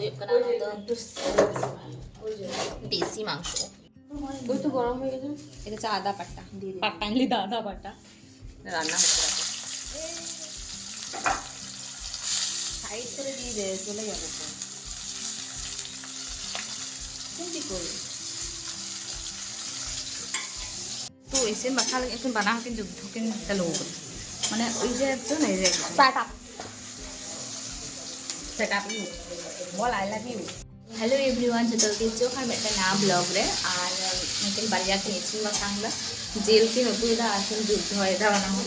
ᱦᱩᱭᱩᱜ ᱠᱟᱱᱟ ᱚᱱᱟ ᱫᱚ দেশি মাংস। ওই তো গরম হয়ে গেছে। এটা হচ্ছে আদা বাটা, বাটা নিলে আদা বাটা রান্না হচ্ছে। সাইড করে দিয়ে দে, চলে যাবে তো। কি করবি? তো ऐसे मसाला এখন বানা হকিন যুদ্ধ কিন চালু মানে ওই যে তো না এই যে सेटअप यू बोल I love you. Hello everyone जो तोके जो हर मेटा ना ब्लॉग रे और मिटल बारिया के इसी मसाला जेल के होतु दा आसन जुद्ध होय दा बना हो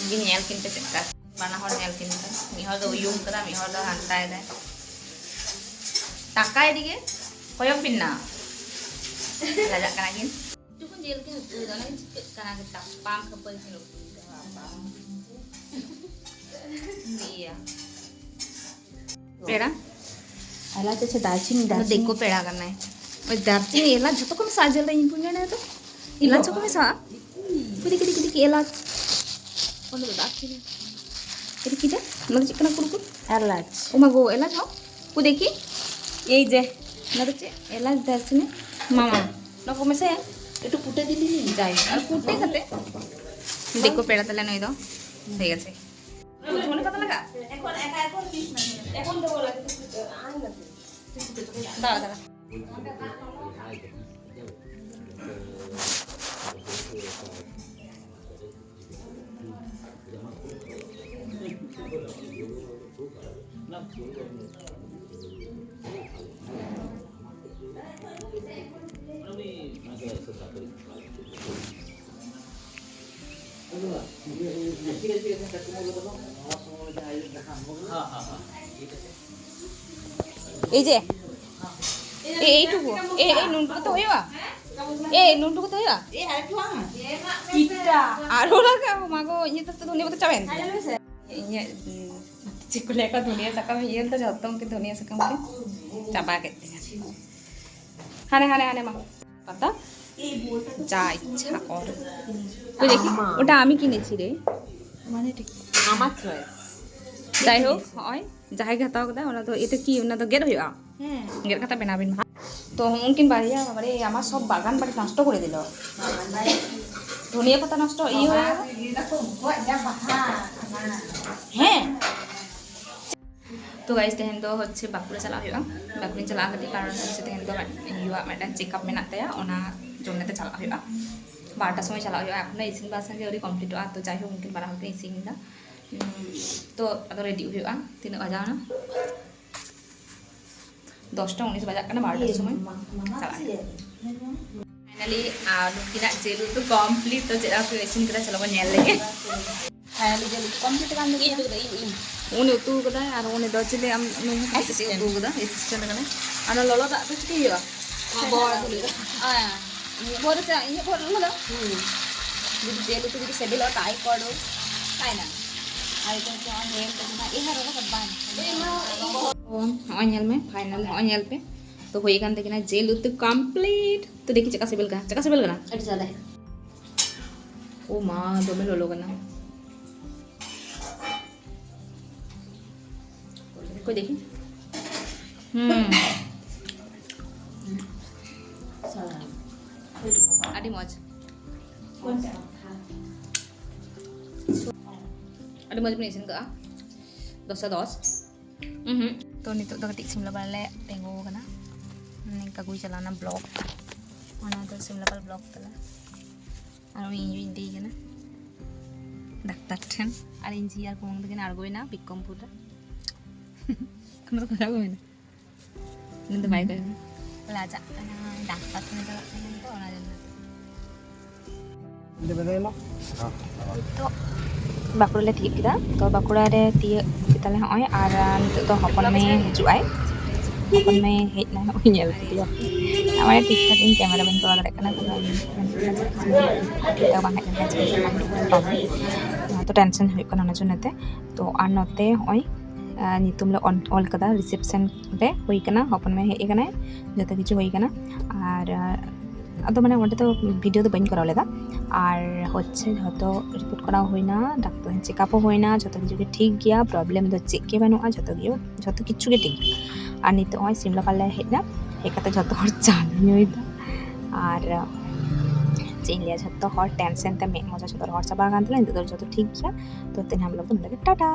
गिन नेल किनते चक्का बना हो नेल किनते मी हो दो यूम कदा मी हो दो हंताय दे टाका एदिके कोयम पिन्ना लाजा kana kin tukun जेल के होतु दा ना kana के tapang kapal sino iya पेड़ा आला तो दालचीनी देखो पेड़ा करना है और दालचीनी एला जो को साजल रही पुण्य ना तो एला जो को में सा कुदी कुदी कुदी एला कौन तो दालचीनी এটা কিটা মানে চিকনা কুরকুর এলাচ ও মা গো এলাচ নাও কো দেখি এই যে না তো এলাচ দালচিনি মামা না কমেছে একটু কুটে দিলি যাই আর কুটে খাতে দেখো পেড়া তাহলে নই দাও ঠিক আছে মনে কত লাগা এখন এখন পিস না এখন দেবো লাগে আই না দাও দাও এই যে এইটুকু এই নুনটুকু তো হইবা এই নুনটুকু তো হইবা এই আরেকটু ইটা আরো লাগাবো মাগো ইয়ে তো ধনিয়া পাতা চাবেন ইয়ে চিকুলে का ধনিয়া সাকাম ইয়ে তো যত কি ধনিয়া সাকাম কে চাপা কেটে হানে হানে হানে মা পাতা এই বোলটা যা ইচ্ছা কর ওই দেখি ওটা আমি কিনেছি রে মানে ঠিক আমার চয়েস যাই হোক হয় যাই হাতাও কথা ওনা তো এটা কি ওনা তো গেট হইবা হ্যাঁ গেট খাতা বেনাবিন তো উনকিন বাড়িয়া বাবারে আমার সব বাগান বাড়ি নষ্ট করে দিল ধনিয়া পাতা নষ্ট ই হয়ে গেল হ্যাঁ तो गाइस तेहन दो होच्छे बाकुड़ा चला हुआ बाकुड़ी चला कती कारण होच्छे तेहन दो युवा मेटा चेकअप मेना तया ओना जोनते चला हुआ 12टा समय चला हुआ एखोनो इसिन बासन के ओरी कमप्लीट आ तो जाई हो उनकिन बारा होके इसिन दा तो अदो रेडी हुआ तीन बजा ना 10टा 19 बजा कना 12टा समय चला फाइनली नुकिना जेलु तो कमप्लीट तो जेला को इसिन करा चलो नेल लेके फाइनली जेलु कमप्लीट काम नहीं तो उन उतु कदा और उन दो चिले हम नु असिस्टेंट उतु कदा असिस्टेंट कने आना ललो दा तो चिके हुआ बोर दुली आ बोर चा ये बोर ललो যদি जेलु तो যদি সেবিল টাই করো তাই না আর এটা কি অন নেল তো না এই হারো का बान ऑन में फाइनल ऑन पे तो होई कान देखिना जेलु तो कंप्लीट तो देखि चका सेबिल का ना এটা চলে ओ मां दोमे ललो कना कोई देखी आदि मौज आदि मौज में इसिन का 10 तो नितो तो कति सिमला बाले तेंगो कना निका गुई चलाना ब्लॉग ओना तो सिमला बाल ब्लॉग तला और इन इंदी कना डाक्टर ठन और इंजी यार कोंग दगिन आरगोइना बिकमपुरा কোনো কথা কই না কিন্তু ভাই কই প্লাজা ডাক্তার তুমি তো ওনা জন্য ini betul তো বাকুড়ালে ঠিক কিদা তো বাকুড়ারে tie kita le hoy ar nitok do hopon me hiju ai hopon me hej na oy nyel dia amane ঠিক ঠাক in camera ben to ada kana kita bang hej na to tension hoy kana na jonate to ar note hoy नितुम ले all कदा reception रे होई कना हपन में हे कना जते किछु होई कना और ᱟᱫᱚ ᱢᱟᱱᱮ ᱚᱸᱰᱮ ᱫᱚ ᱵᱷᱤᱰᱤᱭᱳ ᱫᱚ ᱵᱟᱹᱧ ᱠᱚᱨᱟᱣ ᱞᱮᱫᱟ ᱟᱨ ᱦᱚচ্ছে ᱡᱷᱚᱛᱚ ᱨᱤᱯᱳর্ট করাও ᱦᱩᱭᱱᱟ ᱰᱟক্তার চেকআপ ᱦᱚᱸ ᱦᱩᱭᱱᱟ ᱡᱷᱚᱛᱚ ᱠᱤᱪᱷᱩ ᱜᱮ ᱴᱷᱤᱠ ᱜᱮᱭᱟ ᱯᱨᱚᱵᱞᱮᱢ ᱫᱚ ᱪᱮᱫ ᱜᱮ ᱵᱟᱹᱱᱩᱜᱼᱟ ᱡᱷᱚᱛᱚ ᱠᱤᱪᱷᱩ ᱜᱮ ᱴᱷᱤᱠ ᱜᱮᱭᱟ ᱟᱨ ᱱᱤᱛᱚᱜ ᱱᱚᱜᱼᱚᱭ ᱥᱤᱢᱞᱟᱯᱟᱞ ᱞᱮ ᱦᱮᱡ ᱮᱱᱟ ᱦᱮᱡ ᱠᱟᱛᱮ ᱡᱷᱚᱛᱚ ᱦᱚᱲ ᱪᱟ ᱞᱮ ᱧᱩᱭᱮᱫᱟ ᱟᱨ ᱪᱮᱫ ᱤᱧ ᱞᱟᱹᱭᱟ ᱡᱷᱚᱛᱚ ᱦᱚᱲ ᱴᱮᱱᱥᱮᱱ ᱛᱮ ᱢᱮᱫ ᱢᱚᱡᱟ ᱡᱷᱚᱛᱚ ᱦᱚᱲ ᱪᱟᱵᱟ ᱟᱠᱟᱱ ᱛᱟᱞᱮ ᱱᱤᱛᱚᱜ ᱫᱚ ᱡᱷᱚᱛᱚ ᱴᱷᱤᱠ ᱜᱮᱭᱟ ᱛᱚ ᱛᱮᱦᱮᱧ हम लोग को टाटा।